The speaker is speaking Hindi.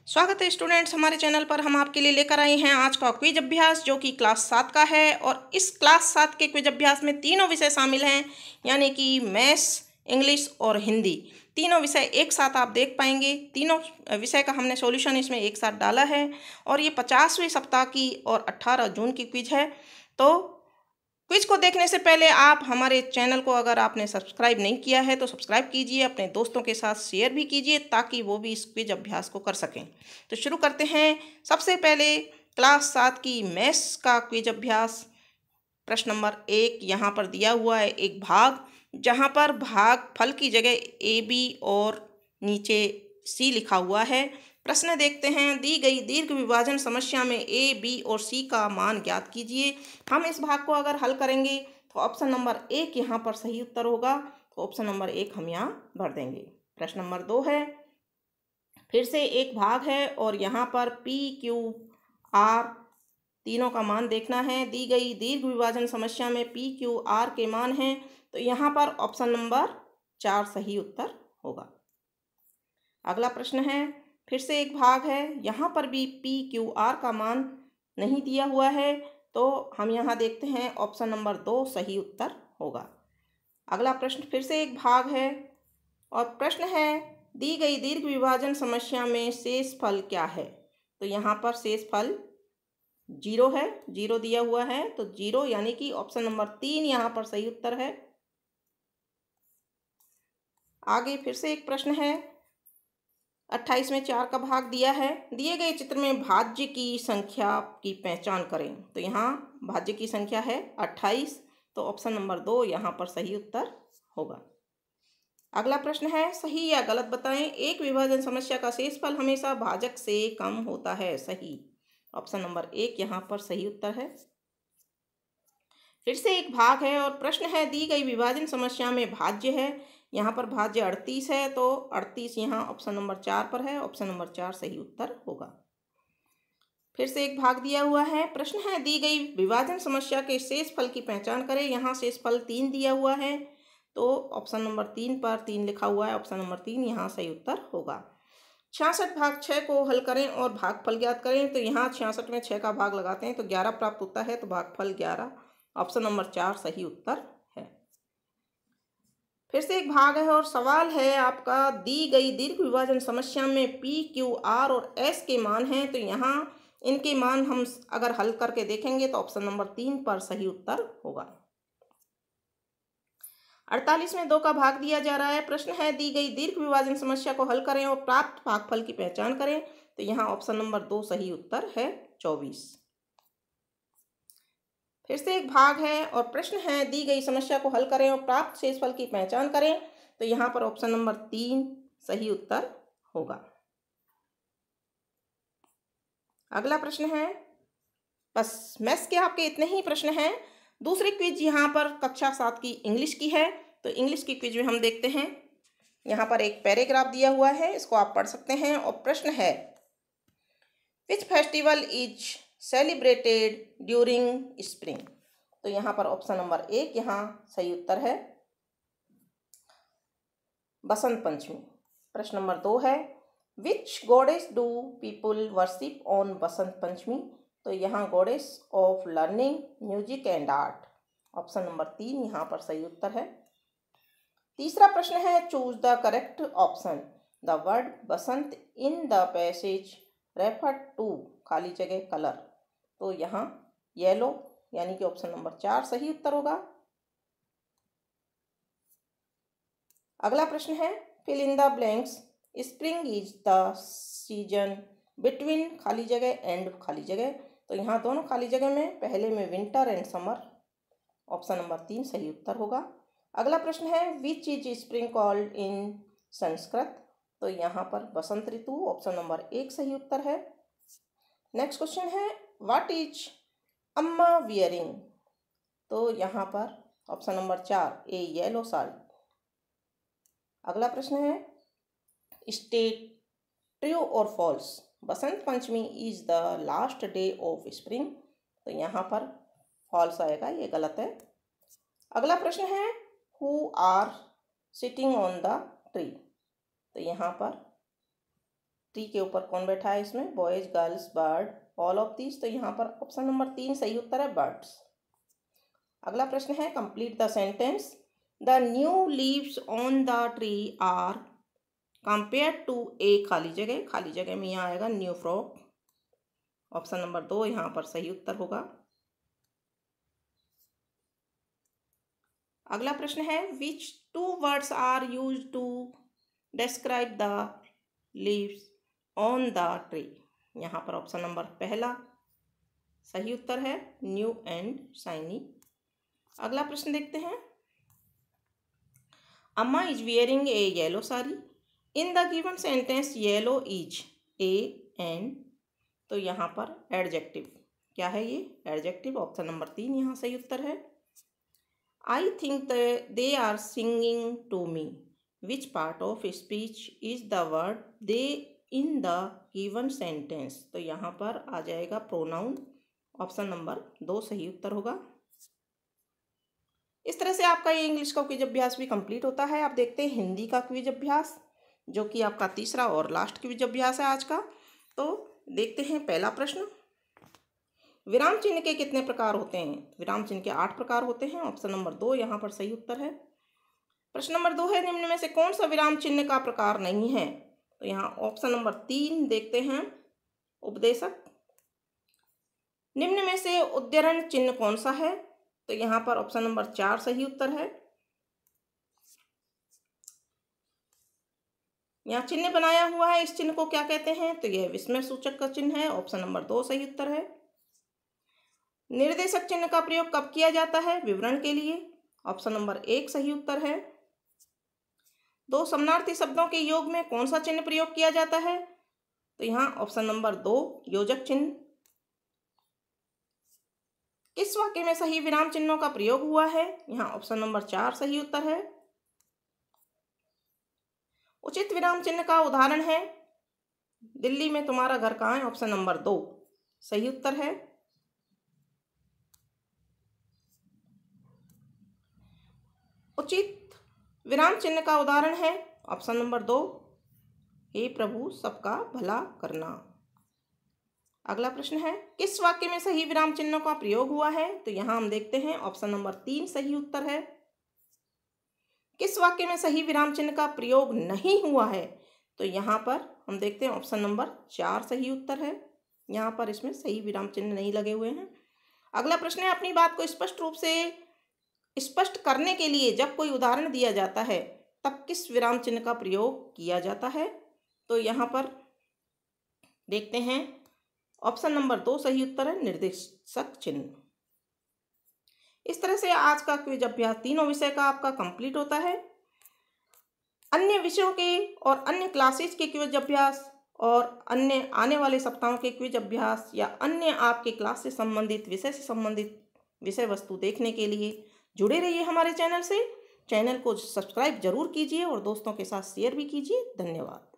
स्वागत है स्टूडेंट्स, हमारे चैनल पर हम आपके लिए लेकर आए हैं आज का क्विज अभ्यास जो कि क्लास 7 का है। और इस क्लास 7 के क्विज अभ्यास में तीनों विषय शामिल हैं, यानी कि मैथ्स, इंग्लिश और हिंदी। तीनों विषय एक साथ आप देख पाएंगे। तीनों विषय का हमने सॉल्यूशन इसमें एक साथ डाला है और ये 50वें सप्ताह की और 18 जून की क्विज है। तो क्विज को देखने से पहले आप हमारे चैनल को अगर आपने सब्सक्राइब नहीं किया है तो सब्सक्राइब कीजिए, अपने दोस्तों के साथ शेयर भी कीजिए ताकि वो भी इस क्विज अभ्यास को कर सकें। तो शुरू करते हैं। सबसे पहले क्लास 7 की मैथ्स का क्विज अभ्यास। प्रश्न नंबर 1 यहाँ पर दिया हुआ है, एक भाग, जहाँ पर भाग फल की जगह ए बी और नीचे सी लिखा हुआ है। प्रश्न देखते हैं। दी गई दीर्घ विभाजन समस्या में ए बी और सी का मान ज्ञात कीजिए। हम इस भाग को अगर हल करेंगे तो ऑप्शन नंबर 1 यहाँ पर सही उत्तर होगा, तो ऑप्शन नंबर 1 हम यहाँ भर देंगे। प्रश्न नंबर 2 है, फिर से एक भाग है और यहाँ पर पी क्यू आर तीनों का मान देखना है। दी गई दीर्घ विभाजन समस्या में पी क्यू आर के मान हैं, तो यहाँ पर ऑप्शन नंबर 4 सही उत्तर होगा। अगला प्रश्न है, फिर से एक भाग है, यहाँ पर भी पी क्यू आर का मान नहीं दिया हुआ है, तो हम यहाँ देखते हैं ऑप्शन नंबर 2 सही उत्तर होगा। अगला प्रश्न फिर से एक भाग है और प्रश्न है, दी गई दीर्घ विभाजन समस्या में शेष फल क्या है। तो यहाँ पर शेष फल 0 है, 0 दिया हुआ है, तो 0 यानी कि ऑप्शन नंबर 3 यहाँ पर सही उत्तर है। आगे फिर से एक प्रश्न है, 28 में 4 का भाग दिया है। दिए गए चित्र में भाज्य की संख्या की पहचान करें। तो यहाँ भाज्य की संख्या है 28, तो ऑप्शन नंबर 2 यहाँ पर सही उत्तर होगा। अगला प्रश्न है, सही या गलत बताएं। एक विभाजन समस्या का शेषफल हमेशा भाजक से कम होता है। सही, ऑप्शन नंबर 1 यहाँ पर सही उत्तर है। फिर से एक भाग है और प्रश्न है, दी गई विभाजन समस्या में भाज्य है। यहाँ पर भाज्य 38 है, तो 38 यहाँ ऑप्शन नंबर 4 पर है, ऑप्शन नंबर 4 सही उत्तर होगा। फिर से एक भाग दिया हुआ है, प्रश्न है, दी गई विभाजन समस्या के शेषफल की पहचान करें। यहाँ शेषफल 3 दिया हुआ है, तो ऑप्शन नंबर 3 पर 3 लिखा हुआ है, ऑप्शन नंबर 3 यहाँ सही उत्तर होगा। 66 भाग 6 को हल करें और भागफल ज्ञात करें। तो यहाँ 66 में 6 का भाग लगाते हैं तो 11 प्राप्त होता है, तो भागफल 11, ऑप्शन नंबर 4 सही उत्तर है। फिर से एक भाग है और सवाल है आपका, दी गई दीर्घ विभाजन समस्या में पी क्यू आर और एस के मान हैं। तो यहाँ इनके मान हम अगर हल करके देखेंगे तो ऑप्शन नंबर 3 पर सही उत्तर होगा। 48 में 2 का भाग दिया जा रहा है। प्रश्न है, दी गई दीर्घ विभाजन समस्या को हल करें और प्राप्त भागफल की पहचान करें। तो यहाँ ऑप्शन नंबर 2 सही उत्तर है, 24। फिर से एक भाग है और प्रश्न है, दी गई समस्या को हल करें और प्राप्त शेषफल की पहचान करें। तो यहाँ पर ऑप्शन नंबर 3 सही उत्तर होगा। अगला प्रश्न है, बस मैथ्स के आपके इतने ही प्रश्न हैं। दूसरी क्विज यहाँ पर कक्षा 7 की इंग्लिश की है। तो इंग्लिश की क्विज में हम देखते हैं, यहाँ पर एक पैराग्राफ दिया हुआ है, इसको आप पढ़ सकते हैं। और प्रश्न है, which festival is celebrated during spring. तो यहाँ पर ऑप्शन नंबर 1 यहाँ सही उत्तर है, बसंत पंचमी। प्रश्न नंबर 2 है, which goddess do people worship on Basant Panchami. तो यहाँ goddess of learning, music and art, option number 3 यहाँ पर सही उत्तर है। तीसरा प्रश्न है, choose the correct option. The word Basant in the passage refer to खाली जगह कलर। तो यहाँ येलो यानी कि ऑप्शन नंबर 4 सही उत्तर होगा। अगला प्रश्न है, fill in the blanks. Spring is the season between खाली जगह एंड खाली जगह। तो यहाँ दोनों खाली जगह में पहले में winter and summer, option number 3 सही उत्तर होगा। अगला प्रश्न है, which is spring called in Sanskrit. तो यहाँ पर बसंत ऋतु, ऑप्शन नंबर 1 सही उत्तर है। नेक्स्ट क्वेश्चन है, व्हाट इज अम्मा वियरिंग। तो यहाँ पर option number 4 a yellow sari. अगला प्रश्न है, स्टेट ट्रू और false. Basant Panchami is the last day of spring. तो यहाँ पर फॉल्स आएगा, ये गलत है। अगला प्रश्न है, who are sitting on the tree. तो यहाँ पर ट्री के ऊपर कौन बैठा है इसमें? Boys, girls, bird, all of these. तो यहाँ पर ऑप्शन नंबर 3 सही उत्तर है, बर्ड्स। अगला प्रश्न है, complete the sentence. The new leaves on the tree are compare to a खाली जगह में यहाँ आएगा न्यू फ्रॉक। ऑप्शन नंबर 2 यहाँ पर सही उत्तर होगा। अगला प्रश्न है, which 2 words are use to describe the leaves on the tree? यहाँ पर ऑप्शन नंबर पहला सही उत्तर है, न्यू एंड शाइनी। अगला प्रश्न देखते हैं, अम्मा is wearing A yellow sari. In the given sentence yellow is A and. तो यहाँ पर एडजेक्टिव क्या है? ये एडजेक्टिव। ऑप्शन नंबर 3 यहाँ सही उत्तर है। I think they are singing to me. Which part of speech is the word they in the given sentence? तो यहाँ पर आ जाएगा प्रोनाउन। ऑप्शन नंबर 2 सही उत्तर होगा। इस तरह से आपका ये इंग्लिश का क्विज अभ्यास भी कंप्लीट होता है। आप देखते हैं हिंदी का क्विज अभ्यास, जो कि आपका तीसरा और लास्ट क्विज अभ्यास है आज का। तो देखते हैं पहला प्रश्न, विराम चिन्ह के कितने प्रकार होते हैं? विराम चिन्ह के 8 प्रकार होते हैं। ऑप्शन नंबर 2 यहाँ पर सही उत्तर है। प्रश्न नंबर 2 है, निम्न में से कौन सा विराम चिन्ह का प्रकार नहीं है? तो यहाँ ऑप्शन नंबर 3 देखते हैं, उपदेशक। निम्न में से उद्धरण चिन्ह कौन सा है? तो यहाँ पर ऑप्शन नंबर 4 सही उत्तर है। यहाँ चिन्ह बनाया हुआ है, इस चिन्ह को क्या कहते हैं? तो यह विस्मय सूचक का चिन्ह है। ऑप्शन नंबर 2 सही उत्तर है। निर्देशक चिन्ह का प्रयोग कब किया जाता है? विवरण के लिए। ऑप्शन नंबर 1 सही उत्तर है। 2 समानार्थी शब्दों के योग में कौन सा चिन्ह प्रयोग किया जाता है? तो यहाँ ऑप्शन नंबर 2 योजक चिन्ह। किस वाक्य में सही विराम चिन्हों का प्रयोग हुआ है? यहाँ ऑप्शन नंबर 4 सही उत्तर है। उचित विराम चिन्ह का उदाहरण है, दिल्ली में तुम्हारा घर कहाँ है? ऑप्शन नंबर 2 सही उत्तर है। उचित विराम चिन्ह का उदाहरण है, ऑप्शन नंबर 2, हे प्रभु सबका भला करना। अगला प्रश्न है, किस वाक्य में सही विराम चिन्हों का प्रयोग हुआ है? तो यहाँ हम देखते हैं ऑप्शन नंबर 3 सही उत्तर है। किस वाक्य में सही विराम चिन्ह का प्रयोग नहीं हुआ है? तो यहाँ पर हम देखते हैं ऑप्शन नंबर 4 सही उत्तर है। यहाँ पर इसमें सही विराम चिन्ह नहीं लगे हुए हैं। अगला प्रश्न है, अपनी बात को स्पष्ट रूप से स्पष्ट करने के लिए जब कोई उदाहरण दिया जाता है तब किस विराम चिन्ह का प्रयोग किया जाता है? तो यहाँ पर देखते हैं ऑप्शन नंबर 2 सही उत्तर है, निर्देशक चिन्ह। इस तरह से आज का क्विज अभ्यास तीनों विषय का आपका कंप्लीट होता है। अन्य विषयों के और अन्य क्लासेज के क्विज अभ्यास और अन्य आने वाले सप्ताहों के क्विज अभ्यास या अन्य आपके क्लास से संबंधित विषय वस्तु देखने के लिए जुड़े रहिए हमारे चैनल से। चैनल को सब्सक्राइब जरूर कीजिए और दोस्तों के साथ शेयर भी कीजिए। धन्यवाद।